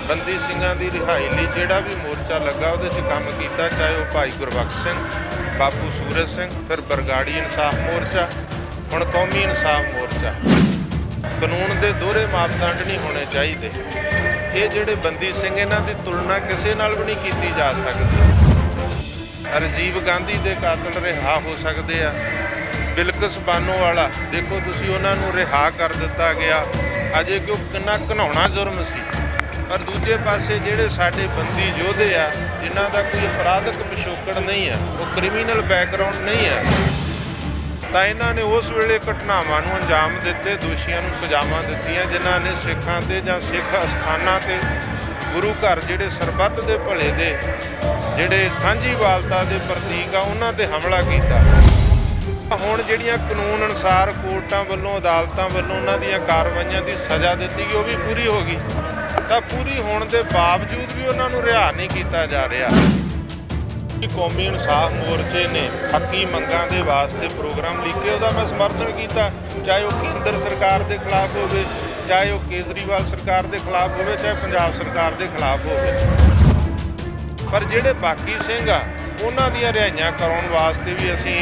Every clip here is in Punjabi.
बंदी ਸਿੰਘਾਂ ਦੀ ਰਿਹਾਈ ਲਈ ਜਿਹੜਾ ਵੀ ਮੋਰਚਾ ਲੱਗਾ ਉਹਦੇ 'ਚ ਕੰਮ ਕੀਤਾ, ਚਾਹੇ ਉਹ ਭਾਈ ਗੁਰਬਖਸ਼ ਸਿੰਘ, ਬਾਪੂ ਸੂਰਜ ਸਿੰਘ, ਫਿਰ ਬਰਗਾੜੀ ਇਨਸਾਫ ਮੋਰਚਾ, ਹੁਣ ਕੌਮੀ ਇਨਸਾਫ ਮੋਰਚਾ। ਕਾਨੂੰਨ ਦੇ ਦੋਹਰੇ ਮਾਪਦੰਡ ਨਹੀਂ ਹੋਣੇ ਚਾਹੀਦੇ। ਇਹ ਜਿਹੜੇ ਬੰਦੀ ਸਿੰਘ ਇਹਨਾਂ ਦੀ ਤੁਲਨਾ ਕਿਸੇ ਨਾਲ ਵੀ ਨਹੀਂ ਕੀਤੀ ਜਾ ਸਕਦੀ। ਰਾਜੀਵ ਗਾਂਧੀ ਦੇ ਕਾਤਲ ਰਿਹਾ ਹੋ ਸਕਦੇ ਆ, ਬਿਲਕਿਸ ਬਾਨੋ ਵਾਲਾ ਦੇਖੋ ਤੁਸੀਂ, ਉਹਨਾਂ ਨੂੰ ਰਿਹਾ ਕਰ ਦਿੱਤਾ ਗਿਆ ਅਜੇ ਕਿ ਉਹ ਕਿੰਨਾ ਘਿਨਾਉਣਾ ਜੁਰਮ ਸੀ। ਪਰ ਦੂਜੇ ਪਾਸੇ ਜਿਹੜੇ ਸਾਡੇ ਬੰਦੀ ਯੋਧੇ ਆ ਜਿਨ੍ਹਾਂ ਦਾ ਕੋਈ ਅਪਰਾਧਕ ਪਿਛੋਕੜ ਨਹੀਂ ਹੈ, ਉਹ ਕ੍ਰਿਮੀਨਲ ਬੈਕਗਰਾਉਂਡ ਨਹੀਂ ਹੈ, ਤਾਂ ਇਹਨਾਂ ਨੇ ਉਸ ਵੇਲੇ ਘਟਨਾਵਾਂ ਨੂੰ ਅੰਜਾਮ ਦਿੱਤੇ, ਦੋਸ਼ੀਆਂ ਨੂੰ ਸਜ਼ਾਵਾਂ ਦਿੱਤੀਆਂ ਜਿਨ੍ਹਾਂ ਨੇ ਸਿੱਖਾਂ 'ਤੇ ਜਾਂ ਸਿੱਖ ਅਸਥਾਨਾਂ 'ਤੇ, ਗੁਰੂ ਘਰ ਜਿਹੜੇ ਸਰਬੱਤ ਦੇ ਭਲੇ ਦੇ ਜਿਹੜੇ ਸਾਂਝੀਵਾਲਤਾ ਦੇ ਪ੍ਰਤੀਕ ਆ ਉਹਨਾਂ 'ਤੇ ਹਮਲਾ ਕੀਤਾ। ਹੁਣ ਜਿਹੜੀਆਂ ਕਾਨੂੰਨ ਅਨੁਸਾਰ ਕੋਰਟਾਂ ਵੱਲੋਂ, ਅਦਾਲਤਾਂ ਵੱਲੋਂ ਉਹਨਾਂ ਦੀਆਂ ਕਾਰਵਾਈਆਂ ਦੀ ਸਜ਼ਾ ਦਿੱਤੀ ਗਈ ਉਹ ਵੀ ਪੂਰੀ ਹੋ ਗਈ, ਤਾਂ ਪੂਰੀ ਹੋਣ ਦੇ ਬਾਵਜੂਦ ਵੀ ਉਹਨਾਂ ਨੂੰ ਰਿਹਾ ਨਹੀਂ ਕੀਤਾ ਜਾ ਰਿਹਾ। ਕੌਮੀ ਇਨਸਾਫ ਮੋਰਚੇ ਨੇ ਹੱਕੀ ਮੰਗਾਂ ਦੇ ਵਾਸਤੇ ਪ੍ਰੋਗਰਾਮ ਲਿਖੇ, ਉਹਦਾ ਮੈਂ ਸਮਰਥਨ ਕੀਤਾ, ਚਾਹੇ ਉਹ ਕੇਂਦਰ ਸਰਕਾਰ ਦੇ ਖਿਲਾਫ ਹੋਵੇ, ਚਾਹੇ ਉਹ ਕੇਜਰੀਵਾਲ ਸਰਕਾਰ ਦੇ ਖਿਲਾਫ ਹੋਵੇ, ਚਾਹੇ ਪੰਜਾਬ ਸਰਕਾਰ ਦੇ ਖਿਲਾਫ ਹੋਵੇ। ਪਰ ਜਿਹੜੇ ਬਾਕੀ ਸਿੰਘ ਆ ਉਹਨਾਂ ਦੀਆਂ ਰਿਹਾਈਆਂ ਕਰਾਉਣ ਵਾਸਤੇ ਵੀ ਅਸੀਂ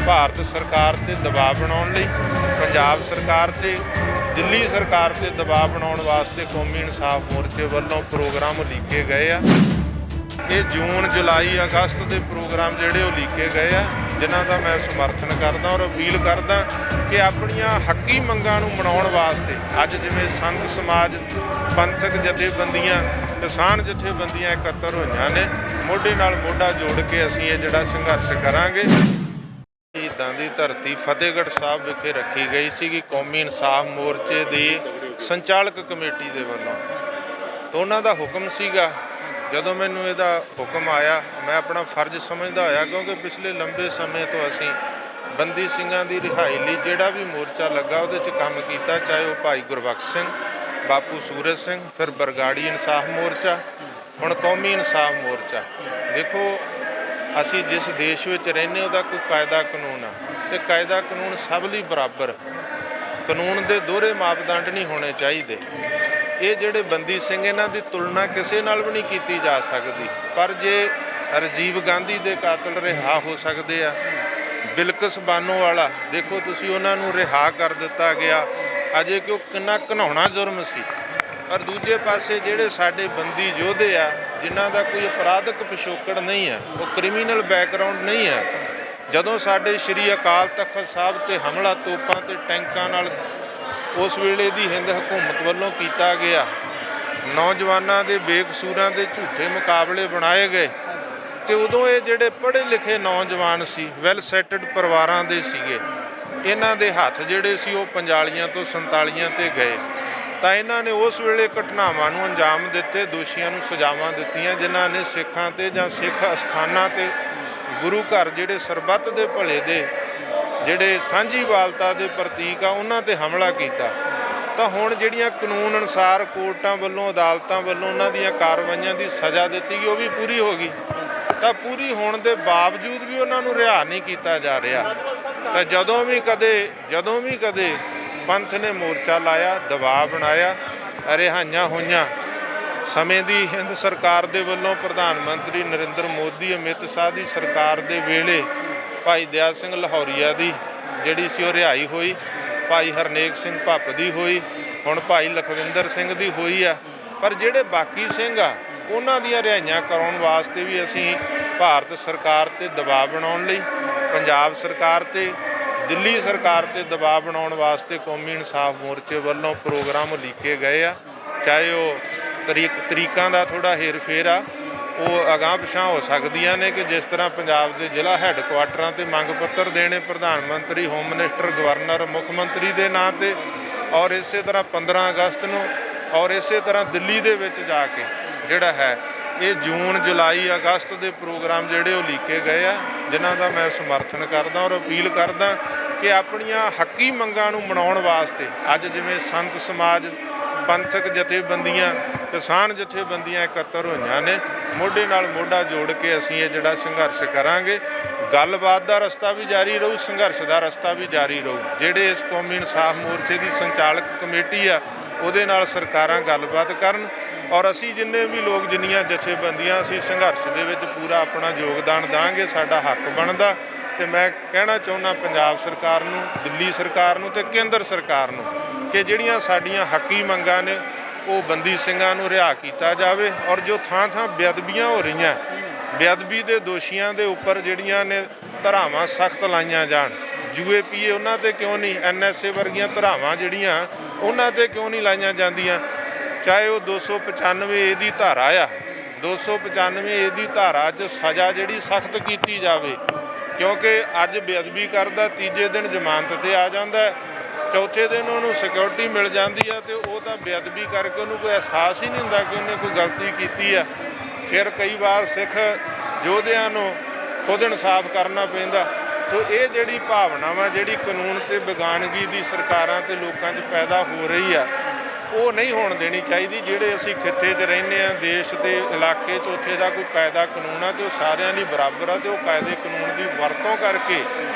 ਭਾਰਤ ਸਰਕਾਰ 'ਤੇ ਦਬਾਅ ਬਣਾਉਣ ਲਈ, ਪੰਜਾਬ ਸਰਕਾਰ 'ਤੇ, ਦਿੱਲੀ ਸਰਕਾਰ 'ਤੇ ਦਬਾਅ ਬਣਾਉਣ ਵਾਸਤੇ ਕੌਮੀ ਇਨਸਾਫ ਮੋਰਚੇ ਵੱਲੋਂ ਪ੍ਰੋਗਰਾਮ ਲਿਖੇ ਗਏ ਆ। ਇਹ ਜੂਨ, ਜੁਲਾਈ, ਅਗਸਤ ਦੇ ਪ੍ਰੋਗਰਾਮ ਜਿਹੜੇ ਉਹ ਲਿਖੇ ਗਏ ਆ, ਜਿਨ੍ਹਾਂ ਦਾ ਮੈਂ ਸਮਰਥਨ ਕਰਦਾ ਔਰ ਅਪੀਲ ਕਰਦਾ ਕਿ ਆਪਣੀਆਂ ਹੱਕੀ ਮੰਗਾਂ ਨੂੰ ਮਨਾਉਣ ਵਾਸਤੇ ਅੱਜ ਜਿਵੇਂ ਸੰਤ ਸਮਾਜ, ਪੰਥਕ ਜਥੇਬੰਦੀਆਂ, ਕਿਸਾਨ ਜਥੇਬੰਦੀਆਂ ਇਕੱਤਰ ਹੋਈਆਂ ਨੇ, ਮੋਢੇ ਨਾਲ ਮੋਢਾ ਜੋੜ ਕੇ ਅਸੀਂ ਇਹ ਜਿਹੜਾ ਸੰਘਰਸ਼ ਕਰਾਂਗੇ। ਸ਼ਹੀਦਾਂ ਦੀ ਧਰਤੀ ਫਤਿਹਗੜ੍ਹ ਸਾਹਿਬ ਵਿਖੇ ਰੱਖੀ ਗਈ ਸੀਗੀ ਕੌਮੀ ਇਨਸਾਫ ਮੋਰਚੇ ਦੀ ਸੰਚਾਲਕ ਕਮੇਟੀ ਦੇ ਵੱਲੋਂ, ਤਾਂ ਉਹਨਾਂ ਦਾ ਹੁਕਮ ਸੀਗਾ। ਜਦੋਂ ਮੈਨੂੰ ਇਹਦਾ ਹੁਕਮ ਆਇਆ ਮੈਂ ਆਪਣਾ ਫਰਜ਼ ਸਮਝਦਾ ਹੋਇਆ, ਕਿਉਂਕਿ ਪਿਛਲੇ ਲੰਬੇ ਸਮੇਂ ਤੋਂ ਅਸੀਂ ਬੰਦੀ ਸਿੰਘਾਂ ਦੀ ਰਿਹਾਈ ਲਈ ਜਿਹੜਾ ਵੀ ਮੋਰਚਾ ਲੱਗਾ ਉਹਦੇ 'ਚ ਕੰਮ ਕੀਤਾ, ਚਾਹੇ ਉਹ ਭਾਈ ਗੁਰਬਖਸ਼ ਸਿੰਘ, ਬਾਪੂ ਸੂਰਜ ਸਿੰਘ, ਫਿਰ ਬਰਗਾੜੀ ਇਨਸਾਫ ਮੋਰਚਾ, ਹੁਣ ਕੌਮੀ ਇਨਸਾਫ ਮੋਰਚਾ। ਦੇਖੋ ਅਸੀਂ ਜਿਸ ਦੇਸ਼ ਵਿੱਚ ਰਹਿੰਦੇ ਉਹਦਾ ਕੋਈ ਕਾਇਦਾ ਕਾਨੂੰਨ ਆ, ਅਤੇ ਕਾਇਦਾ ਕਾਨੂੰਨ ਸਭ ਲਈ ਬਰਾਬਰ, ਕਾਨੂੰਨ ਦੇ ਦੋਹਰੇ ਮਾਪਦੰਡ ਨਹੀਂ ਹੋਣੇ ਚਾਹੀਦੇ। ਇਹ ਜਿਹੜੇ ਬੰਦੀ ਸਿੰਘ ਇਹਨਾਂ ਦੀ ਤੁਲਨਾ ਕਿਸੇ ਨਾਲ ਵੀ ਨਹੀਂ ਕੀਤੀ ਜਾ ਸਕਦੀ। ਪਰ ਜੇ ਰਾਜੀਵ ਗਾਂਧੀ ਦੇ ਕਾਤਲ ਰਿਹਾ ਹੋ ਸਕਦੇ ਆ, ਬਿਲਕਿਸ ਬਾਨੋ ਵਾਲਾ ਦੇਖੋ ਤੁਸੀਂ, ਉਹਨਾਂ ਨੂੰ ਰਿਹਾ ਕਰ ਦਿੱਤਾ ਗਿਆ ਅਜੇ ਕਿ ਉਹ ਕਿੰਨਾ ਘਿਨਾਉਣਾ ਜੁਰਮ ਸੀ। ਪਰ ਦੂਜੇ ਪਾਸੇ ਜਿਹੜੇ ਸਾਡੇ ਬੰਦੀ ਯੋਧੇ ਆ ਜਿਨ੍ਹਾਂ ਦਾ ਕੋਈ ਅਪਰਾਧਕ ਪਿਛੋਕੜ ਨਹੀਂ ਹੈ, ਉਹ ਕ੍ਰਿਮੀਨਲ ਬੈਕਗਰਾਉਂਡ ਨਹੀਂ ਹੈ, ਜਦੋਂ ਸਾਡੇ ਸ਼੍ਰੀ ਅਕਾਲ ਤਖਤ ਸਾਹਿਬ 'ਤੇ ਹਮਲਾ ਤੋਪਾਂ ਅਤੇ ਟੈਂਕਾਂ ਨਾਲ ਉਸ ਵੇਲੇ ਦੀ ਹਿੰਦ ਹਕੂਮਤ ਵੱਲੋਂ ਕੀਤਾ ਗਿਆ, ਨੌਜਵਾਨਾਂ ਦੇ ਬੇਕਸੂਰਾਂ ਦੇ ਝੂਠੇ ਮੁਕਾਬਲੇ ਬਣਾਏ ਗਏ, ਅਤੇ ਉਦੋਂ ਇਹ ਜਿਹੜੇ ਪੜ੍ਹੇ ਲਿਖੇ ਨੌਜਵਾਨ ਸੀ, ਵੈਲ ਸੈਟਡ ਪਰਿਵਾਰਾਂ ਦੇ ਸੀਗੇ, ਇਹਨਾਂ ਦੇ ਹੱਥ ਜਿਹੜੇ ਸੀ ਉਹ 45 ਤੋਂ 47 'ਤੇ ਗਏ, ਤਾਂ ਇਹਨਾਂ ਨੇ ਉਸ ਵੇਲੇ ਘਟਨਾਵਾਂ ਨੂੰ ਅੰਜਾਮ ਦਿੱਤੇ, ਦੋਸ਼ੀਆਂ ਨੂੰ ਸਜ਼ਾਵਾਂ ਦਿੱਤੀਆਂ ਜਿਨ੍ਹਾਂ ਨੇ ਸਿੱਖਾਂ 'ਤੇ ਜਾਂ ਸਿੱਖ ਅਸਥਾਨਾਂ 'ਤੇ, ਗੁਰੂ ਘਰ ਜਿਹੜੇ ਸਰਬੱਤ ਦੇ ਭਲੇ ਦੇ ਜਿਹੜੇ ਸਾਂਝੀਵਾਲਤਾ ਦੇ ਪ੍ਰਤੀਕ ਆ ਉਹਨਾਂ 'ਤੇ ਹਮਲਾ ਕੀਤਾ। ਤਾਂ ਹੁਣ ਜਿਹੜੀਆਂ ਕਾਨੂੰਨ ਅਨੁਸਾਰ ਕੋਰਟਾਂ ਵੱਲੋਂ, ਅਦਾਲਤਾਂ ਵੱਲੋਂ ਉਹਨਾਂ ਦੀਆਂ ਕਾਰਵਾਈਆਂ ਦੀ ਸਜ਼ਾ ਦਿੱਤੀ ਗਈ ਉਹ ਵੀ ਪੂਰੀ ਹੋ ਗਈ, ਤਾਂ ਪੂਰੀ ਹੋਣ ਦੇ ਬਾਵਜੂਦ ਵੀ ਉਹਨਾਂ ਨੂੰ ਰਿਹਾ ਨਹੀਂ ਕੀਤਾ ਜਾ ਰਿਹਾ। ਤਾਂ ਜਦੋਂ ਵੀ ਕਦੇ ਪੰਥ ਨੇ ਮੋਰਚਾ ਲਾਇਆ, ਦਬਾਅ ਬਣਾਇਆ, ਰਿਹਾਈਆਂ ਹੋਈਆਂ, ਸਮੇਂ ਦੀ ਹਿੰਦ ਸਰਕਾਰ ਦੇ ਵੱਲੋਂ ਪ੍ਰਧਾਨ ਮੰਤਰੀ ਨਰਿੰਦਰ ਮੋਦੀ, ਅਮਿਤ ਸ਼ਾਹ ਦੀ ਸਰਕਾਰ ਦੇ ਵੇਲੇ ਭਾਈ ਦਯਾਲ ਸਿੰਘ ਲਾਹੌਰੀਆ ਦੀ ਜਿਹੜੀ ਸੀ ਉਹ ਰਿਹਾਈ ਹੋਈ, ਭਾਈ ਹਰਨੇਕ ਸਿੰਘ ਭੱਪ ਦੀ ਹੋਈ, ਹੁਣ ਭਾਈ ਲਖਵਿੰਦਰ ਸਿੰਘ ਦੀ ਹੋਈ ਆ। ਪਰ ਜਿਹੜੇ ਬਾਕੀ ਸਿੰਘ ਆ ਉਹਨਾਂ ਦੀਆਂ ਰਿਹਾਈਆਂ ਕਰਾਉਣ ਵਾਸਤੇ ਵੀ ਅਸੀਂ ਭਾਰਤ ਸਰਕਾਰ 'ਤੇ ਦਬਾਅ ਬਣਾਉਣ ਲਈ, ਪੰਜਾਬ ਸਰਕਾਰ 'ਤੇ, ਦਿੱਲੀ ਸਰਕਾਰ 'ਤੇ ਦਬਾਅ ਬਣਾਉਣ ਵਾਸਤੇ ਕੌਮੀ ਇਨਸਾਫ ਮੋਰਚੇ ਵੱਲੋਂ ਪ੍ਰੋਗਰਾਮ ਲਿਖੇ ਗਏ ਆ। ਚਾਹੇ ਉਹ ਤਰੀਕਾਂ ਦਾ ਥੋੜ੍ਹਾ ਹੇਰ ਫੇਰ ਆ, ਉਹ ਅਗਾਂਹ ਪਿਛਾਂਹ ਹੋ ਸਕਦੀਆਂ ਨੇ, ਕਿ ਜਿਸ ਤਰ੍ਹਾਂ ਪੰਜਾਬ ਦੇ ਜ਼ਿਲ੍ਹਾ ਹੈੱਡਕੁਆਟਰਾਂ 'ਤੇ ਮੰਗ ਪੱਤਰ ਦੇਣੇ ਪ੍ਰਧਾਨ ਮੰਤਰੀ, ਹੋਮ ਮਿਨਿਸਟਰ, ਗਵਰਨਰ, ਮੁੱਖ ਮੰਤਰੀ ਦੇ ਨਾਂ 'ਤੇ, ਔਰ ਇਸੇ ਤਰ੍ਹਾਂ 15 ਅਗਸਤ ਨੂੰ, ਔਰ ਇਸੇ ਤਰ੍ਹਾਂ ਦਿੱਲੀ ਦੇ ਵਿੱਚ ਜਾ ਕੇ ਜਿਹੜਾ ਹੈ ਇਹ ਜੂਨ, ਜੁਲਾਈ, ਅਗਸਤ ਦੇ ਪ੍ਰੋਗਰਾਮ ਜਿਹੜੇ ਉਹ ਲਿਖੇ ਗਏ ਆ, ਜਿਨ੍ਹਾਂ ਦਾ ਮੈਂ ਸਮਰਥਨ ਕਰਦਾ ਔਰ ਅਪੀਲ ਕਰਦਾ ਕਿ ਆਪਣੀਆਂ ਹੱਕੀ ਮੰਗਾਂ ਨੂੰ ਮਨਾਉਣ ਵਾਸਤੇ ਅੱਜ ਜਿਵੇਂ ਸੰਤ ਸਮਾਜ, ਪੰਥਕ ਜਥੇਬੰਦੀਆਂ, ਕਿਸਾਨ ਜਥੇਬੰਦੀਆਂ ਇਕੱਤਰ ਹੋਈਆਂ ਨੇ, ਮੋਢੇ ਨਾਲ ਮੋਢਾ ਜੋੜ ਕੇ ਅਸੀਂ ਇਹ ਜਿਹੜਾ ਸੰਘਰਸ਼ ਕਰਾਂਗੇ। ਗੱਲਬਾਤ ਦਾ ਰਸਤਾ ਵੀ ਜਾਰੀ ਰਹੂ, ਸੰਘਰਸ਼ ਦਾ ਰਸਤਾ ਵੀ ਜਾਰੀ ਰਹੂ। ਜਿਹੜੇ ਇਸ ਕੌਮੀ ਇਨਸਾਫ ਮੋਰਚੇ ਦੀ ਸੰਚਾਲਕ ਕਮੇਟੀ ਆ ਉਹਦੇ ਨਾਲ ਸਰਕਾਰਾਂ ਗੱਲਬਾਤ ਕਰਨ, ਔਰ ਅਸੀਂ ਜਿੰਨੇ ਵੀ ਲੋਕ ਜਿੰਨੀਆਂ ਜਥੇਬੰਦੀਆਂ ਅਸੀਂ ਸੰਘਰਸ਼ ਦੇ ਵਿੱਚ ਪੂਰਾ ਆਪਣਾ ਯੋਗਦਾਨ ਦਾਂਗੇ, ਸਾਡਾ ਹੱਕ ਬਣਦਾ। ਤੇ ਮੈਂ ਕਹਿਣਾ ਚਾਹੁੰਦਾ ਪੰਜਾਬ ਸਰਕਾਰ ਨੂੰ, ਦਿੱਲੀ ਸਰਕਾਰ ਨੂੰ ਤੇ ਕੇਂਦਰ ਸਰਕਾਰ ਨੂੰ ਕਿ ਜਿਹੜੀਆਂ ਸਾਡੀਆਂ ਹੱਕੀ ਮੰਗਾਂ ਨੇ ਉਹ ਬੰਦੀ ਸਿੰਘਾਂ ਨੂੰ ਰਿਹਾ ਕੀਤਾ ਜਾਵੇ, ਔਰ ਜੋ ਥਾਂ ਥਾਂ ਬੇਅਦਬੀਆਂ ਹੋ ਰਹੀਆਂ, ਬੇਅਦਬੀ ਦੇ ਦੋਸ਼ੀਆਂ ਦੇ ਉੱਪਰ ਜਿਹੜੀਆਂ ਨੇ ਧਾਰਾਵਾਂ ਸਖਤ ਲਾਈਆਂ ਜਾਣ। UAPA ਉਹਨਾਂ 'ਤੇ ਕਿਉਂ ਨਹੀਂ, NSA ਵਰਗੀਆਂ ਧਾਰਾਵਾਂ ਜਿਹੜੀਆਂ ਉਹਨਾਂ 'ਤੇ ਕਿਉਂ ਨਹੀਂ ਲਾਈਆਂ ਜਾਂਦੀਆਂ? ਚਾਹੇ ਉਹ 295A ਦੀ ਧਾਰਾ ਆ, 295A ਦੀ ਧਾਰਾ 'ਚ ਸਜ਼ਾ ਜਿਹੜੀ ਸਖਤ ਕੀਤੀ ਜਾਵੇ, ਕਿਉਂਕਿ ਅੱਜ ਬੇਅਦਬੀ ਕਰਦਾ, ਤੀਜੇ ਦਿਨ ਜ਼ਮਾਨਤ 'ਤੇ ਆ ਜਾਂਦਾ, ਚੌਥੇ ਦਿਨ ਉਹਨੂੰ ਸਿਕਿਉਰਿਟੀ ਮਿਲ ਜਾਂਦੀ ਆ, ਤੇ ਉਹ ਤਾਂ ਬੇਅਦਬੀ ਕਰਕੇ ਉਹਨੂੰ ਕੋਈ ਅਹਿਸਾਸ ਹੀ ਨਹੀਂ ਹੁੰਦਾ ਕਿ ਉਹਨੇ ਕੋਈ ਗਲਤੀ ਕੀਤੀ ਆ। ਫਿਰ ਕਈ ਵਾਰ ਸਿੱਖ ਯੋਧਿਆਂ ਨੂੰ ਖੁਦ ਇਨਸਾਫ ਕਰਨਾ ਪੈਂਦਾ। ਸੋ ਇਹ ਜਿਹੜੀ ਭਾਵਨਾ ਵਾ, ਜਿਹੜੀ ਕਾਨੂੰਨ ਤੇ ਬੇਗਾਨਗੀ ਦੀ ਸਰਕਾਰਾਂ ਤੇ ਲੋਕਾਂ 'ਚ ਪੈਦਾ ਹੋ ਰਹੀ ਆ, ਉਹ ਨਹੀਂ ਹੋਣ ਦੇਣੀ ਚਾਹੀਦੀ। ਜਿਹੜੇ ਅਸੀਂ ਖਿੱਤੇ 'ਚ ਰਹਿੰਦੇ ਹਾਂ, ਦੇਸ਼ ਦੇ ਇਲਾਕੇ 'ਚ, ਉੱਥੇ ਦਾ ਕੋਈ ਕਾਇਦਾ ਕਾਨੂੰਨ ਆ ਤੇ ਉਹ ਸਾਰਿਆਂ ਲਈ ਬਰਾਬਰ ਆ, ਤੇ ਉਹ ਕਾਇਦੇ ਕਾਨੂੰਨ ਦੀ ਵਰਤੋਂ ਕਰਕੇ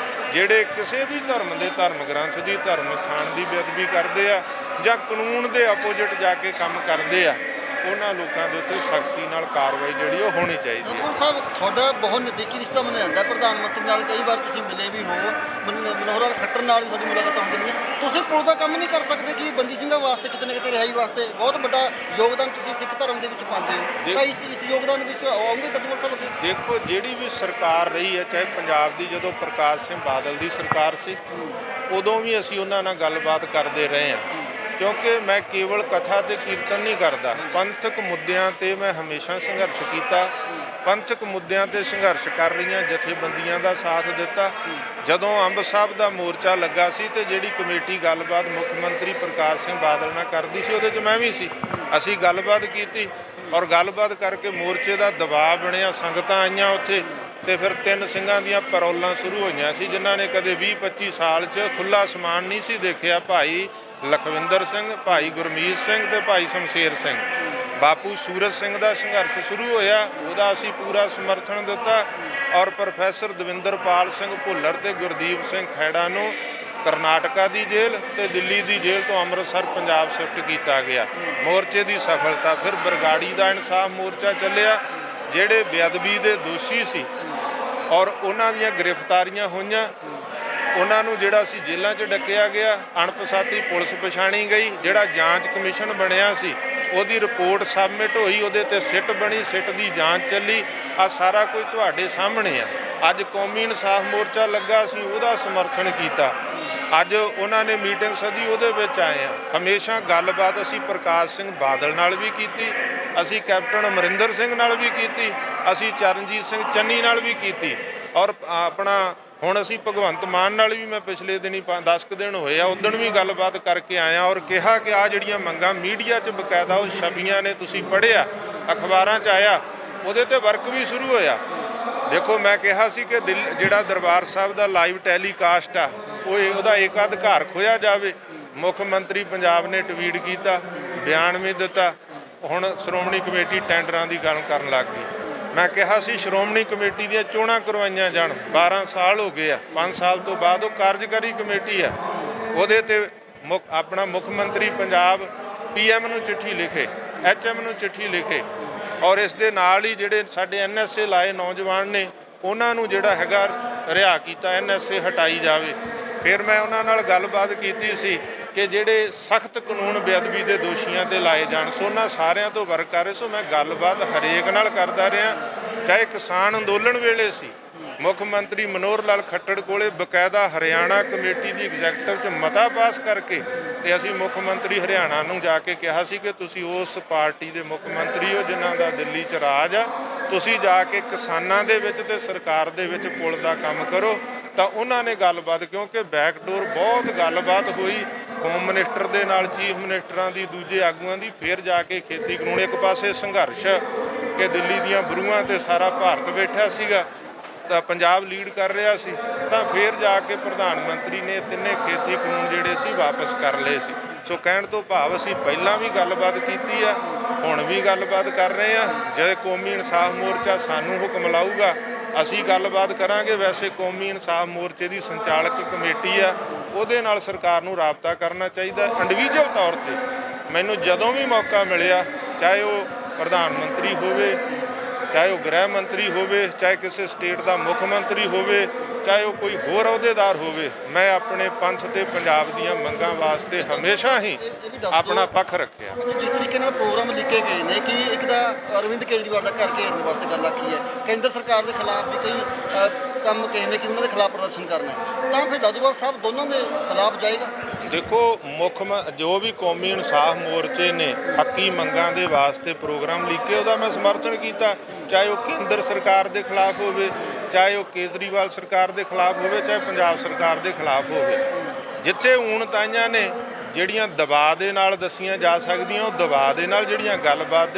ਜਿਹੜੇ ਕਿਸੇ ਵੀ ਧਰਮ ਦੇ ਧਰਮ ਗ੍ਰੰਥ ਦੀ, ਧਰਮ ਸਥਾਨ ਦੀ ਬੇਅਦਬੀ ਕਰਦੇ ਆ ਜਾਂ ਕਾਨੂੰਨ ਦੇ ਆਪੋਜਿਟ ਜਾ ਕੇ ਕੰਮ ਕਰਦੇ ਆ, ਉਹਨਾਂ ਲੋਕਾਂ ਦੇ ਉੱਤੇ ਸਖਤੀ ਨਾਲ ਕਾਰਵਾਈ ਜਿਹੜੀ ਉਹ ਹੋਣੀ ਚਾਹੀਦੀ ਹੈ। ਸਾਹਿਬ, ਤੁਹਾਡਾ ਬਹੁਤ ਨਜ਼ਦੀਕੀ ਰਿਸ਼ਤਾ ਮੰਨਿਆ ਜਾਂਦਾ ਪ੍ਰਧਾਨ ਮੰਤਰੀ ਨਾਲ, ਕਈ ਵਾਰ ਤੁਸੀਂ ਮਿਲੇ ਵੀ ਹੋ, ਮਨੋਹਰ ਲਾਲ ਖੱਟਰ ਨਾਲ ਵੀ ਤੁਹਾਡੀ ਮੁਲਾਕਾਤਾਂ ਹੁੰਦੀਆਂ ਨੇ। ਤੁਸੀਂ ਪੁਲ ਦਾ ਕੰਮ ਨਹੀਂ ਕਰ ਸਕਦੇ ਕਿ ਬੰਦੀ ਸਿੰਘਾਂ ਵਾਸਤੇ ਕਿਤੇ ਨਾ ਕਿਤੇ ਰਿਹਾਈ ਵਾਸਤੇ ਬਹੁਤ ਵੱਡਾ ਯੋਗਦਾਨ ਤੁਸੀਂ ਸਿੱਖ ਧਰਮ ਦੇ ਵਿੱਚ ਪਾਉਂਦੇ ਹੋ, ਤਾਂ ਇਸ ਯੋਗਦਾਨ ਵਿੱਚ ਆਉਂਗੇ ਦੱਦੂਵਾਲ ਸਾਹਿਬ ਅੱਗੇ? ਦੇਖੋ, ਜਿਹੜੀ ਵੀ ਸਰਕਾਰ ਰਹੀ ਹੈ, ਚਾਹੇ ਪੰਜਾਬ ਦੀ ਜਦੋਂ ਪ੍ਰਕਾਸ਼ ਸਿੰਘ ਬਾਦਲ ਦੀ ਸਰਕਾਰ ਸੀ, ਉਦੋਂ ਵੀ ਅਸੀਂ ਉਹਨਾਂ ਨਾਲ ਗੱਲਬਾਤ ਕਰਦੇ ਰਹੇ ਹਾਂ, ਕਿਉਂਕਿ ਮੈਂ ਕੇਵਲ ਕਥਾ ਤੇ ਕੀਰਤਨ ਨਹੀਂ ਕਰਦਾ। ਪੰਥਕ ਮੁੱਦਿਆਂ ਤੇ ਮੈਂ ਹਮੇਸ਼ਾ ਸੰਘਰਸ਼ ਕੀਤਾ, ਪੰਥਕ ਮੁੱਦਿਆਂ ਤੇ ਸੰਘਰਸ਼ ਕਰ ਰਹੀਆਂ ਜਥੇਬੰਦੀਆਂ ਦਾ ਸਾਥ ਦਿੱਤਾ। ਜਦੋਂ ਅੰਬ ਸਾਹਿਬ ਦਾ ਮੋਰਚਾ ਲੱਗਾ ਸੀ ਤੇ ਜਿਹੜੀ ਕਮੇਟੀ ਗੱਲਬਾਤ ਮੁੱਖ ਮੰਤਰੀ ਪ੍ਰਕਾਸ਼ ਸਿੰਘ ਬਾਦਲ ਨਾਲ ਕਰਦੀ ਸੀ, ਉਹਦੇ 'ਚ ਮੈਂ ਵੀ ਸੀ। ਅਸੀਂ ਗੱਲਬਾਤ ਕੀਤੀ ਔਰ ਗੱਲਬਾਤ ਕਰਕੇ ਮੋਰਚੇ ਦਾ ਦਬਾਅ ਬਣਿਆ, ਸੰਗਤਾਂ ਆਈਆਂ ਉੱਥੇ, ਤੇ ਫਿਰ 3 ਸਿੰਘਾਂ ਦੀਆਂ ਪੈਰੋਲਾਂ ਸ਼ੁਰੂ ਹੋਈਆਂ ਸੀ ਜਿਨ੍ਹਾਂ ਨੇ ਕਦੇ 20-25 ਸਾਲ 'ਚ ਖੁੱਲ੍ਹਾ ਅਸਮਾਨ ਨਹੀਂ ਸੀ ਦੇਖਿਆ। ਭਾਈ ਲਖਵਿੰਦਰ ਸਿੰਘ, ਭਾਈ ਗੁਰਮੀਤ ਸਿੰਘ ਤੇ ਭਾਈ ਸ਼ਮਸ਼ੇਰ ਸਿੰਘ। ਬਾਪੂ ਸੂਰਜ ਸਿੰਘ ਦਾ ਸੰਘਰਸ਼ ਸ਼ੁਰੂ ਹੋਇਆ, ਉਹਦਾ ਅਸੀਂ ਪੂਰਾ ਸਮਰਥਨ ਦਿੱਤਾ, ਔਰ ਪ੍ਰੋਫੈਸਰ ਦਵਿੰਦਰਪਾਲ ਸਿੰਘ ਭੁੱਲਰ ਤੇ ਗੁਰਦੀਪ ਸਿੰਘ ਖੈੜਾ ਨੂੰ ਕਰਨਾਟਕਾ ਦੀ ਜੇਲ੍ਹ ਤੇ ਦਿੱਲੀ ਦੀ ਜੇਲ੍ਹ ਤੋਂ ਅੰਮ੍ਰਿਤਸਰ ਪੰਜਾਬ ਸ਼ਿਫਟ ਕੀਤਾ ਗਿਆ। ਮੋਰਚੇ ਦੀ ਸਫਲਤਾ। ਫਿਰ ਬਰਗਾੜੀ ਦਾ ਇਨਸਾਫ ਮੋਰਚਾ ਚੱਲਿਆ, ਜਿਹੜੇ ਬੇਅਦਬੀ ਦੇ ਦੋਸ਼ੀ ਸੀ ਔਰ ਉਹਨਾਂ ਦੀਆਂ ਗ੍ਰਿਫਤਾਰੀਆਂ ਹੋਈਆਂ, ਉਹਨਾਂ ਨੂੰ ਜਿਹੜਾ ਸੀ ਜੇਲ੍ਹਾਂ 'ਚ ਡੱਕਿਆ ਗਿਆ, ਅਣਪਛਾਤੀ ਪੁਲਿਸ ਪਛਾਣੀ ਗਈ। ਜਿਹੜਾ ਜਾਂਚ ਕਮਿਸ਼ਨ ਬਣਿਆ ਸੀ ਉਹਦੀ ਰਿਪੋਰਟ ਸਬਮਿਟ ਹੋਈ, ਉਹਦੇ ਤੇ ਸਿੱਟ ਬਣੀ, ਸਿੱਟ ਦੀ ਜਾਂਚ ਚੱਲੀ। ਆ ਸਾਰਾ ਕੁਝ ਤੁਹਾਡੇ ਸਾਹਮਣੇ ਆ। ਅੱਜ ਕੌਮੀ ਇਨਸਾਫ ਮੋਰਚਾ ਲੱਗਾ, ਅਸੀਂ ਉਹਦਾ ਸਮਰਥਨ ਕੀਤਾ। ਅੱਜ ਉਹਨਾਂ ਨੇ ਮੀਟਿੰਗ ਸੱਦੀ, ਉਹਦੇ ਵਿੱਚ ਆਏ ਆ। ਹਮੇਸ਼ਾ ਗੱਲਬਾਤ ਅਸੀਂ ਪ੍ਰਕਾਸ਼ ਸਿੰਘ ਬਾਦਲ ਨਾਲ ਵੀ ਕੀਤੀ, ਅਸੀਂ ਕੈਪਟਨ ਅਮਰਿੰਦਰ ਸਿੰਘ ਨਾਲ ਵੀ ਕੀਤੀ, ਅਸੀਂ ਚਰਨਜੀਤ ਸਿੰਘ ਚੰਨੀ ਨਾਲ ਵੀ ਕੀਤੀ, ਔਰ ਆਪਣਾ ਹੁਣ ਅਸੀਂ ਭਗਵੰਤ ਮਾਨ ਨਾਲ ਵੀ ਮੈਂ ਪਿਛਲੇ ਦਿਨੀ 10 ਕੁ ਦਿਨ ਹੋਏ ਆ, ਉਦਣ ਵੀ ਗੱਲਬਾਤ ਕਰਕੇ ਆਇਆ ਔਰ ਕਿਹਾ ਕਿ ਆ ਜਿਹੜੀਆਂ ਮੰਗਾਂ ਮੀਡੀਆ 'ਚ ਬਕਾਇਦਾ ਉਹ ਛਪੀਆਂ ਨੇ, ਤੁਸੀਂ ਪੜ੍ਹਿਆ, ਅਖਬਾਰਾਂ 'ਚ ਆਇਆ, ਉਹਦੇ ਤੇ ਵਰਕ ਵੀ ਸ਼ੁਰੂ ਹੋਇਆ। ਦੇਖੋ, ਮੈਂ ਕਿਹਾ ਸੀ ਕਿ ਜਿਹੜਾ ਦਰਬਾਰ ਸਾਹਿਬ ਦਾ ਲਾਈਵ ਟੈਲੀਕਾਸਟ ਆ ਉਹਦਾ ਏਕਾ ਅਧਿਕਾਰ ਖੋਇਆ ਜਾਵੇ। ਮੁੱਖ ਮੰਤਰੀ ਪੰਜਾਬ ਨੇ ਟਵੀਟ ਕੀਤਾ, ਬਿਆਨ ਵੀ ਦਿੱਤਾ। ਹੁਣ ਸ਼੍ਰੋਮਣੀ ਕਮੇਟੀ ਟੈਂਡਰਾਂ ਦੀ ਗੱਲ ਕਰਨ ਲੱਗ ਗਈ। ਮੈਂ ਕਿਹਾ ਸੀ ਸ਼੍ਰੋਮਣੀ ਕਮੇਟੀ ਦੀਆਂ ਚੋਣਾਂ ਕਰਵਾਈਆਂ ਜਾਣ, 12 ਸਾਲ ਹੋ ਗਏ ਆ, 5 ਸਾਲ ਤੋਂ ਬਾਅਦ ਉਹ ਕਾਰਜਕਾਰੀ ਕਮੇਟੀ ਆ, ਉਹਦੇ ਤੇ ਆਪਣਾ ਮੁੱਖ ਮੰਤਰੀ ਪੰਜਾਬ PM ਨੂੰ ਚਿੱਠੀ ਲਿਖੇ, HM ਨੂੰ ਚਿੱਠੀ ਲਿਖੇ, ਔਰ ਇਸ ਦੇ ਨਾਲ ਹੀ ਜਿਹੜੇ ਸਾਡੇ NSA ਲਾਏ ਨੌਜਵਾਨ ਨੇ ਉਹਨਾਂ ਨੂੰ ਜਿਹੜਾ ਹੈਗਾ ਰਿਹਾ ਕੀਤਾ, NSA ਹਟਾਈ ਜਾਵੇ। ਫਿਰ ਮੈਂ ਉਹਨਾਂ ਨਾਲ ਗੱਲਬਾਤ ਕੀਤੀ ਸੀ ਕਿ ਜਿਹੜੇ ਸਖਤ ਕਾਨੂੰਨ ਬੇਅਦਬੀ ਦੇ ਦੋਸ਼ੀਆਂ 'ਤੇ ਲਾਏ ਜਾਣ। ਸੋ ਉਹਨਾਂ ਸਾਰਿਆਂ ਤੋਂ ਵਰਕ ਕਰ ਰਹੇ। ਸੋ ਮੈਂ ਗੱਲਬਾਤ ਹਰੇਕ ਨਾਲ ਕਰਦਾ ਰਿਹਾ, ਚਾਹੇ ਕਿਸਾਨ ਅੰਦੋਲਨ ਵੇਲੇ ਸੀ, ਮੁੱਖ ਮੰਤਰੀ ਮਨੋਹਰ ਲਾਲ ਖੱਟੜ ਕੋਲੇ ਬਕਾਇਦਾ ਹਰਿਆਣਾ ਕਮੇਟੀ ਦੀ ਐਗਜ਼ੈਕਟਿਵ 'ਚ ਮਤਾ ਪਾਸ ਕਰਕੇ ਤੇ ਅਸੀਂ ਮੁੱਖ ਮੰਤਰੀ ਹਰਿਆਣਾ ਨੂੰ ਜਾ ਕੇ ਕਿਹਾ ਸੀ ਕਿ ਤੁਸੀਂ ਉਸ ਪਾਰਟੀ ਦੇ ਮੁੱਖ ਮੰਤਰੀ ਹੋ ਜਿਨ੍ਹਾਂ ਦਾ ਦਿੱਲੀ 'ਚ ਰਾਜ ਆ, ਤੁਸੀਂ ਜਾ ਕੇ ਕਿਸਾਨਾਂ ਦੇ ਵਿੱਚ ਤੇ ਸਰਕਾਰ ਦੇ ਵਿੱਚ ਪੁਲ ਦਾ ਕੰਮ ਕਰੋ। ਤਾਂ ਉਹਨਾਂ ਨੇ ਗੱਲਬਾਤ, ਕਿਉਂਕਿ ਬੈਕਡੋਰ ਬਹੁਤ ਗੱਲਬਾਤ ਹੋਈ ਹੋਮ ਮਿਨਿਸਟਰ ਦੇ ਨਾਲ, ਚੀਫ ਮਿਨਿਸਟਰਾਂ ਦੀ, ਦੂਜੇ ਆਗੂਆਂ ਦੀ, ਫਿਰ ਜਾ ਕੇ ਖੇਤੀ ਕਾਨੂੰਨ, ਇੱਕ ਪਾਸੇ ਸੰਘਰਸ਼ ਕਿ ਦਿੱਲੀ ਦੀਆਂ ਬਰੂਹਾਂ ਤੇ ਸਾਰਾ ਭਾਰਤ ਬੈਠਾ ਸੀਗਾ ਤਾਂ ਪੰਜਾਬ ਲੀਡ ਕਰ ਰਿਹਾ ਸੀ, ਤਾਂ ਫਿਰ ਜਾ ਕੇ ਪ੍ਰਧਾਨ ਮੰਤਰੀ ਨੇ ਤਿੰਨੇ ਖੇਤੀ ਕਾਨੂੰਨ ਜਿਹੜੇ ਸੀ ਵਾਪਸ ਕਰ ਲਏ ਸੀ। ਸੋ ਕਹਿਣ ਤੋਂ ਭਾਵ ਅਸੀਂ ਪਹਿਲਾਂ ਵੀ ਗੱਲਬਾਤ ਕੀਤੀ ਆ, ਹੁਣ ਵੀ ਗੱਲਬਾਤ ਕਰ ਰਹੇ ਆ। ਜੇ ਕੌਮੀ ਇਨਸਾਫ ਮੋਰਚਾ ਸਾਨੂੰ ਹੁਕਮ ਲਾਊਗਾ ਅਸੀਂ ਗੱਲਬਾਤ ਕਰਾਂਗੇ। ਵੈਸੇ ਕੌਮੀ ਇਨਸਾਫ ਮੋਰਚੇ ਦੀ ਸੰਚਾਲਕ ਕਮੇਟੀ ਆ, ਉਹਦੇ ਨਾਲ ਸਰਕਾਰ ਨੂੰ ਰਾਬਤਾ ਕਰਨਾ ਚਾਹੀਦਾ। ਇੰਡੀਵਿਜੂਅਲ ਤੌਰ 'ਤੇ ਮੈਨੂੰ ਜਦੋਂ ਵੀ ਮੌਕਾ ਮਿਲਿਆ ਚਾਹੇ ਉਹ ਪ੍ਰਧਾਨ ਮੰਤਰੀ ਹੋਵੇ, ਚਾਹੇ ਉਹ ਗ੍ਰਹਿ ਮੰਤਰੀ ਹੋਵੇ, ਚਾਹੇ ਕਿਸੇ ਸਟੇਟ ਦਾ ਮੁੱਖ ਮੰਤਰੀ ਹੋਵੇ, ਚਾਹੇ ਉਹ ਕੋਈ ਹੋਰ ਅਹੁਦੇਦਾਰ ਹੋਵੇ, ਮੈਂ ਆਪਣੇ ਪੰਥ ਤੇ ਪੰਜਾਬ ਦੀਆਂ ਮੰਗਾਂ ਵਾਸਤੇ ਹਮੇਸ਼ਾ ਹੀ ਇਹ ਵੀ ਦੱਸ ਆਪਣਾ ਦਿਓ, ਪੱਖ ਰੱਖਿਆ। ਜਿਸ ਤਰੀਕੇ ਨਾਲ ਪ੍ਰੋਗਰਾਮ ਲਿਖੇ ਗਏ ਨੇ ਕਿ ਇੱਕ ਤਾਂ ਅਰਵਿੰਦ ਕੇਜਰੀਵਾਲ ਦਾ ਘਰ ਘੇਰਨ ਵਾਸਤੇ ਗੱਲ ਆਖੀ ਹੈ, ਕੇਂਦਰ ਸਰਕਾਰ ਦੇ ਖਿਲਾਫ ਵੀ ਕਈ ਕੰਮ ਕਹੇ ਨੇ ਕਿ ਉਹਨਾਂ ਦੇ ਖਿਲਾਫ ਪ੍ਰਦਰਸ਼ਨ ਕਰਨਾ ਹੈ, ਤਾਂ ਫਿਰ ਦਾਦੂਵਾਲ ਸਾਹਿਬ ਦੋਨਾਂ ਦੇ ਖਿਲਾਫ ਜਾਏਗਾ। ਦੇਖੋ ਜੋ ਵੀ ਕੌਮੀ ਇਨਸਾਫ ਮੋਰਚੇ ਨੇ ਹੱਕੀ ਮੰਗਾਂ ਦੇ ਵਾਸਤੇ ਪ੍ਰੋਗਰਾਮ ਲਿਖੇ, ਉਹਦਾ ਮੈਂ ਸਮਰਥਨ ਕੀਤਾ, ਚਾਹੇ ਉਹ ਕੇਂਦਰ ਸਰਕਾਰ ਦੇ ਖਿਲਾਫ ਹੋਵੇ, ਚਾਹੇ ਉਹ ਕੇਜਰੀਵਾਲ ਸਰਕਾਰ ਦੇ ਖਿਲਾਫ ਹੋਵੇ, ਚਾਹੇ ਪੰਜਾਬ ਸਰਕਾਰ ਦੇ ਖਿਲਾਫ ਹੋਵੇ। ਜਿੱਥੇ ਊਣ ਤਾਈਆਂ ਨੇ ਜਿਹੜੀਆਂ ਦਬਾਅ ਦੇ ਨਾਲ ਦੱਸੀਆਂ ਜਾ ਸਕਦੀਆਂ, ਉਹ ਦਬਾਅ ਦੇ ਨਾਲ, ਜਿਹੜੀਆਂ ਗੱਲਬਾਤ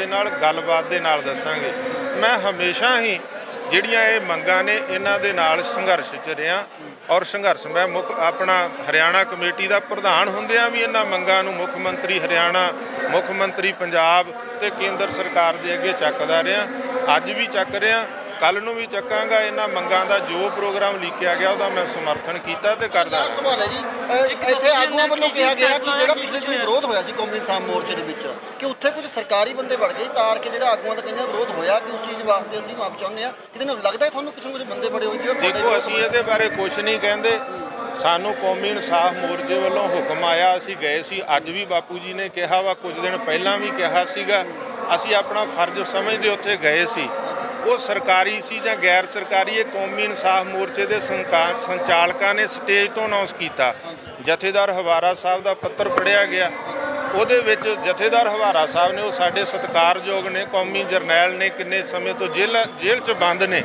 ਦੇ ਨਾਲ ਦੱਸਾਂਗੇ। ਮੈਂ ਹਮੇਸ਼ਾ ਹੀ ਜਿਹੜੀਆਂ ਇਹ ਮੰਗਾਂ ਨੇ ਇਹਨਾਂ ਦੇ ਨਾਲ ਸੰਘਰਸ਼ 'ਚ ਰਿਹਾ, ਔਰ ਸੰਘਰਸ਼ ਮੈਂ ਆਪਣਾ ਹਰਿਆਣਾ ਕਮੇਟੀ ਦਾ ਪ੍ਰਧਾਨ ਹੁੰਦਿਆਂ ਵੀ ਇਹਨਾਂ ਮੰਗਾਂ ਨੂੰ ਮੁੱਖ ਮੰਤਰੀ ਹਰਿਆਣਾ, ਮੁੱਖ ਮੰਤਰੀ ਪੰਜਾਬ ਤੇ ਕੇਂਦਰ ਸਰਕਾਰ ਦੇ ਅੱਗੇ ਚੱਕਦਾ ਰਿਹਾ, ਅੱਜ ਵੀ ਚੱਕ ਰਿਹਾ, ਕੱਲ੍ਹ ਨੂੰ ਵੀ ਚੱਕਾਂਗਾ। ਇਹਨਾਂ ਮੰਗਾਂ ਦਾ ਜੋ ਪ੍ਰੋਗਰਾਮ ਲਿਖਿਆ ਗਿਆ ਉਹਦਾ ਮੈਂ ਸਮਰਥਨ ਕੀਤਾ ਤੇ ਕਰਦਾ। ਸਵਾਲ ਹੈ ਜੀ, ਇੱਥੇ ਆਗੂਆਂ ਵੱਲੋਂ ਕਿਹਾ ਗਿਆ ਕਿ ਜਿਹੜਾ ਪਿਛਲੇ ਦਿਨ ਵਿਰੋਧ ਹੋਇਆ ਸੀ ਕੌਮੀ ਇਨਸਾਫ ਮੋਰਚੇ ਦੇ ਵਿੱਚ, ਕਿ ਉੱਥੇ ਕੁਝ ਸਰਕਾਰੀ ਬੰਦੇ ਵੜ ਗਏ ਤਾਰ ਕੇ, ਜਿਹੜਾ ਆਗੂਆਂ ਦਾ ਕਹਿੰਦੇ ਵਿਰੋਧ ਹੋਇਆ ਕਿ ਉਸ ਚੀਜ਼ ਵਾਸਤੇ ਅਸੀਂ ਮਾਫ ਚਾਹੁੰਦੇ ਹਾਂ, ਕਿਤੇ ਨਾ ਲੱਗਦਾ ਤੁਹਾਨੂੰ ਕੁਝ ਬੰਦੇ ਬੜੇ ਹੋਏ ਸੀ? ਦੇਖੋ, ਅਸੀਂ ਇਹਦੇ ਬਾਰੇ ਕੁਝ ਨਹੀਂ ਕਹਿੰਦੇ, ਸਾਨੂੰ ਕੌਮੀ ਇਨਸਾਫ ਮੋਰਚੇ ਵੱਲੋਂ ਹੁਕਮ ਆਇਆ, ਅਸੀਂ ਗਏ ਸੀ। ਅੱਜ ਵੀ ਬਾਪੂ ਜੀ ਨੇ ਕਿਹਾ ਵਾ, ਕੁਝ ਦਿਨ ਪਹਿਲਾਂ ਵੀ ਕਿਹਾ ਸੀਗਾ, ਅਸੀਂ ਆਪਣਾ ਫਰਜ਼ ਸਮਝਦੇ ਉੱਥੇ ਗਏ ਸੀ। ਉਹ ਸਰਕਾਰੀ ਸੀ ਜਾਂ ਗੈਰ ਸਰਕਾਰੀ, ਇਹ ਕੌਮੀ ਇਨਸਾਫ ਮੋਰਚੇ ਦੇ ਸੰਚਾਲਕਾਂ ਨੇ ਸਟੇਜ ਤੋਂ ਅਨਾਉਂਸ ਕੀਤਾ। ਜਥੇਦਾਰ ਹਵਾਰਾ ਸਾਹਿਬ ਦਾ ਪੱਤਰ ਪੜ੍ਹਿਆ ਗਿਆ, ਉਹਦੇ ਵਿੱਚ ਜਥੇਦਾਰ ਹਵਾਰਾ ਸਾਹਿਬ ਨੇ, ਉਹ ਸਾਡੇ ਸਤਿਕਾਰਯੋਗ ਨੇ, ਕੌਮੀ ਜਰਨੈਲ ਨੇ, ਕਿੰਨੇ ਸਮੇਂ ਤੋਂ ਜੇਲ੍ਹ 'ਚ ਬੰਦ ਨੇ,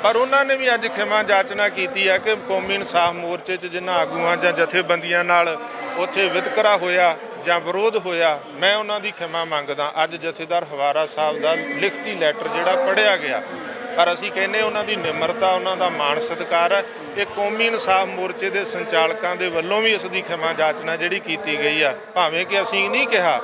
ਪਰ ਉਹਨਾਂ ਨੇ ਵੀ ਅੱਜ ਖਿਮਾ ਜਾਚਨਾ ਕੀਤੀ ਹੈ ਕਿ ਕੌਮੀ ਇਨਸਾਫ ਮੋਰਚੇ 'ਚ ਜਿਨ੍ਹਾਂ ਆਗੂਆਂ ਜਾਂ ਜਥੇਬੰਦੀਆਂ ਨਾਲ ਉੱਥੇ ਵਿਤਕਰਾ ਹੋਇਆ ਜਾਂ ਵਿਰੋਧ ਹੋਇਆ, ਮੈਂ ਉਹਨਾਂ ਦੀ ਖਿਮਾ ਮੰਗਦਾ। ਅੱਜ ਜਥੇਦਾਰ ਹਵਾਰਾ ਸਾਹਿਬ ਦਾ ਲਿਖਤੀ ਲੈਟਰ ਜਿਹੜਾ ਪੜ੍ਹਿਆ ਗਿਆ, ਪਰ ਅਸੀਂ ਕਹਿੰਦੇ ਉਹਨਾਂ ਦੀ ਨਿਮਰਤਾ, ਉਹਨਾਂ ਦਾ ਮਾਣ ਸਤਿਕਾਰ ਹੈ। ਇਹ ਕੌਮੀ ਇਨਸਾਫ ਮੋਰਚੇ ਦੇ ਸੰਚਾਲਕਾਂ ਦੇ ਵੱਲੋਂ ਵੀ ਇਸ ਦੀ ਖਿਮਾ ਜਾਚਨਾ ਜਿਹੜੀ ਕੀਤੀ ਗਈ ਆ, ਭਾਵੇਂ ਕਿ ਅਸੀਂ ਨਹੀਂ ਕਿਹਾ,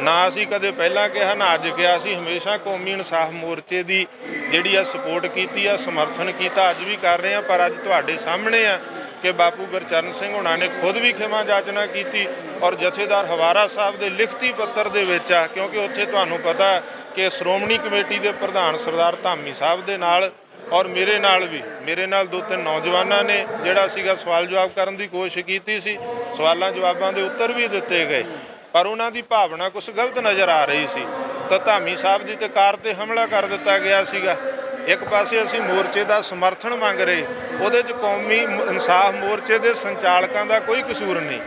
ਨਾ ਅਸੀਂ ਕਦੇ ਪਹਿਲਾਂ ਕਿਹਾ ਨਾ ਅੱਜ ਕਿਹਾ, ਅਸੀਂ ਹਮੇਸ਼ਾ ਕੌਮੀ ਇਨਸਾਫ ਮੋਰਚੇ ਦੀ ਜਿਹੜੀ ਆ ਸਪੋਰਟ ਕੀਤੀ ਆ, ਸਮਰਥਨ ਕੀਤਾ, ਅੱਜ ਵੀ ਕਰ ਰਹੇ ਹਾਂ। ਪਰ ਅੱਜ ਤੁਹਾਡੇ ਸਾਹਮਣੇ ਆ ਕਿ ਬਾਪੂ ਗੁਰਚਰਨ ਸਿੰਘ ਹੋਣਾ ਨੇ ਖੁਦ ਵੀ ਖਿਮਾ ਜਾਚਨਾ ਕੀਤੀ, ਔਰ ਜਥੇਦਾਰ ਹਵਾਰਾ ਸਾਹਿਬ ਦੇ ਲਿਖਤੀ ਪੱਤਰ ਦੇ ਵਿੱਚ ਆ, ਕਿਉਂਕਿ ਉੱਥੇ ਤੁਹਾਨੂੰ ਪਤਾ ਕਿ ਸ਼੍ਰੋਮਣੀ ਕਮੇਟੀ ਦੇ ਪ੍ਰਧਾਨ ਸਰਦਾਰ ਧਾਮੀ ਸਾਹਿਬ ਦੇ ਨਾਲ ਔਰ ਮੇਰੇ ਨਾਲ ਦੋ ਤਿੰਨ ਨੌਜਵਾਨਾਂ ਨੇ ਜਿਹੜਾ ਸੀਗਾ ਸਵਾਲ ਜਵਾਬ ਕਰਨ ਦੀ ਕੋਸ਼ਿਸ਼ ਕੀਤੀ ਸੀ। ਸਵਾਲਾਂ ਜਵਾਬਾਂ ਦੇ ਉੱਤਰ ਵੀ ਦਿੱਤੇ ਗਏ, ਪਰ ਉਹਨਾਂ ਦੀ ਭਾਵਨਾ ਕੁਛ ਗਲਤ ਨਜ਼ਰ ਆ ਰਹੀ ਸੀ, ਤਾਂ ਧਾਮੀ ਸਾਹਿਬ ਦੀ ਤੇ ਕਾਰ ਤੇ ਹਮਲਾ ਕਰ ਦਿੱਤਾ ਗਿਆ ਸੀਗਾ। ਇੱਕ ਪਾਸੇ ਅਸੀਂ ਮੋਰਚੇ ਦਾ ਸਮਰਥਨ ਮੰਗ ਰਹੇ, ਉਹਦੇ 'ਚ ਕੌਮੀ ਇਨਸਾਫ ਮੋਰਚੇ ਦੇ ਸੰਚਾਲਕਾਂ ਦਾ ਕੋਈ ਕਸੂਰ ਨਹੀਂ,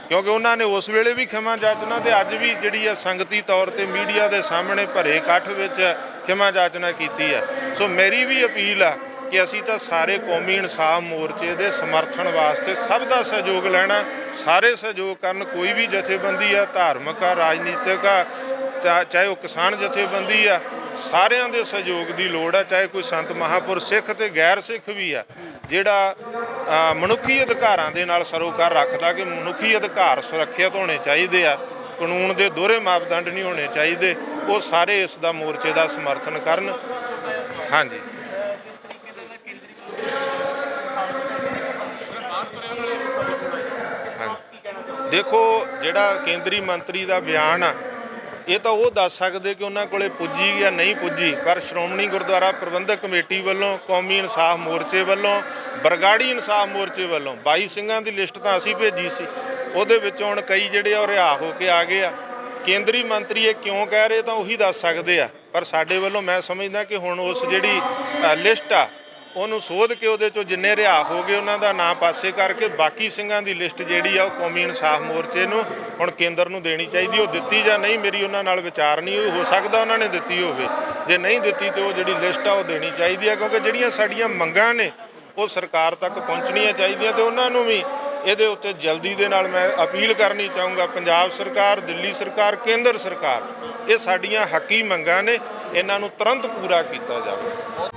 ਕਿਉਂਕਿ ਉਹਨਾਂ ਨੇ ਉਸ ਵੇਲੇ ਵੀ ਖਿਮਾ ਜਾਚਨਾ ਤੇ ਅੱਜ ਵੀ ਜਿਹੜੀ ਆ ਸੰਗਤੀ ਤੌਰ ਤੇ ਮੀਡੀਆ ਦੇ ਸਾਹਮਣੇ ਭਰੇ ਇਕੱਠ ਵਿੱਚ ਖਿਮਾ ਜਾਚਨਾ ਕੀਤੀ ਹੈ। ਸੋ ਮੇਰੀ ਵੀ ਅਪੀਲ ਆ ਕਿ ਅਸੀਂ ਤਾਂ ਸਾਰੇ ਕੌਮੀ ਇਨਸਾਫ ਮੋਰਚੇ ਦੇ ਸਮਰਥਨ ਵਾਸਤੇ ਸਭ ਦਾ ਸਹਿਯੋਗ ਲੈਣਾ, ਸਾਰੇ ਸਹਿਯੋਗ ਕਰਨ। ਕੋਈ ਵੀ ਜਥੇਬੰਦੀ ਆ, ਧਾਰਮਿਕ ਆ, ਰਾਜਨੀਤਿਕ ਆ, ਚਾਹੇ ਉਹ ਕਿਸਾਨ ਜਥੇਬੰਦੀ ਆ, ਸਾਰਿਆਂ ਦੇ ਸਹਿਯੋਗ ਦੀ ਲੋੜ ਆ। ਚਾਹੇ ਕੋਈ ਸੰਤ ਮਹਾਂਪੁਰਸ਼ ਸਿੱਖ ਤੇ ਗੈਰ ਸਿੱਖ ਵੀ ਆ, ਜਿਹੜਾ ਮਨੁੱਖੀ ਅਧਿਕਾਰਾਂ ਦੇ ਨਾਲ ਸਰੋਕਾਰ ਰੱਖਦਾ ਕਿ ਮਨੁੱਖੀ ਅਧਿਕਾਰ ਸੁਰੱਖਿਅਤ ਹੋਣੇ ਚਾਹੀਦੇ ਆ, ਕਾਨੂੰਨ ਦੇ ਦੋਹਰੇ ਮਾਪਦੰਡ ਨਹੀਂ ਹੋਣੇ ਚਾਹੀਦੇ, ਉਹ ਸਾਰੇ ਇਸ ਦਾ ਮੋਰਚੇ ਦਾ ਸਮਰਥਨ ਕਰਨ। ਹਾਂਜੀ, ਦੇਖੋ, ਜਿਹੜਾ ਕੇਂਦਰੀ ਮੰਤਰੀ ਦਾ ਬਿਆਨ ਆ, ਇਹ ਤਾਂ ਉਹ ਦੱਸ ਸਕਦੇ ਕਿ ਉਹਨਾਂ ਕੋਲੇ ਪੁੱਜੀ ਜਾਂ ਨਹੀਂ ਪੁੱਜੀ, ਪਰ ਸ਼੍ਰੋਮਣੀ ਗੁਰਦੁਆਰਾ ਪ੍ਰਬੰਧਕ ਕਮੇਟੀ ਵੱਲੋਂ, ਕੌਮੀ ਇਨਸਾਫ ਮੋਰਚੇ ਵੱਲੋਂ, ਬਰਗਾੜੀ ਇਨਸਾਫ ਮੋਰਚੇ ਵੱਲੋਂ 22 ਸਿੰਘਾਂ ਦੀ ਲਿਸਟ ਤਾਂ ਅਸੀਂ ਭੇਜੀ ਸੀ, ਉਹਦੇ ਵਿੱਚੋਂ ਹੁਣ ਕਈ ਜਿਹੜੇ ਉਹ ਰਿਹਾ ਹੋ ਕੇ ਆ ਗਏ ਆ। ਕੇਂਦਰੀ ਮੰਤਰੀ ਇਹ ਕਿਉਂ ਕਹਿ ਰਹੇ ਤਾਂ ਉਹੀ ਦੱਸ ਸਕਦੇ ਆ, ਪਰ ਸਾਡੇ ਵੱਲੋਂ ਮੈਂ ਸਮਝਦਾ ਕਿ ਹੁਣ ਉਸ ਜਿਹੜੀ ਲਿਸਟ ਆ ਉਹਨੂੰ ਸੋਧ ਕੇ ਉਹਦੇ 'ਚੋਂ ਜਿੰਨੇ ਰਿਹਾ ਹੋ ਗਏ ਉਹਨਾਂ ਦਾ ਨਾਂ ਪਾਸੇ ਕਰਕੇ ਬਾਕੀ ਸਿੰਘਾਂ ਦੀ ਲਿਸਟ ਜਿਹੜੀ ਆ ਉਹ ਕੌਮੀ ਇਨਸਾਫ ਮੋਰਚੇ ਨੂੰ ਹੁਣ ਕੇਂਦਰ ਨੂੰ ਦੇਣੀ ਚਾਹੀਦੀ। ਉਹ ਦਿੱਤੀ ਜਾਂ ਨਹੀਂ, ਮੇਰੀ ਉਹਨਾਂ ਨਾਲ ਵਿਚਾਰ ਨਹੀਂ, ਹੋ ਸਕਦਾ ਉਹਨਾਂ ਨੇ ਦਿੱਤੀ ਹੋਵੇ, ਜੇ ਨਹੀਂ ਦਿੱਤੀ ਤਾਂ ਉਹ ਜਿਹੜੀ ਲਿਸਟ ਆ ਉਹ ਦੇਣੀ ਚਾਹੀਦੀ ਆ, ਕਿਉਂਕਿ ਜਿਹੜੀਆਂ ਸਾਡੀਆਂ ਮੰਗਾਂ ਨੇ ਉਹ ਸਰਕਾਰ ਤੱਕ ਪਹੁੰਚਣੀਆਂ ਚਾਹੀਦੀਆਂ ਤੇ ਉਹਨਾਂ ਨੂੰ ਵੀ ਇਹਦੇ ਉੱਤੇ ਜਲਦੀ ਦੇ ਨਾਲ ਮੈਂ ਅਪੀਲ ਕਰਨੀ ਚਾਹੂੰਗਾ। ਪੰਜਾਬ ਸਰਕਾਰ, ਦਿੱਲੀ ਸਰਕਾਰ, ਕੇਂਦਰ ਸਰਕਾਰ, ਇਹ ਸਾਡੀਆਂ ਹੱਕੀ ਮੰਗਾਂ ਨੇ, ਇਹਨਾਂ ਨੂੰ ਤੁਰੰਤ ਪੂਰਾ ਕੀਤਾ ਜਾਵੇ।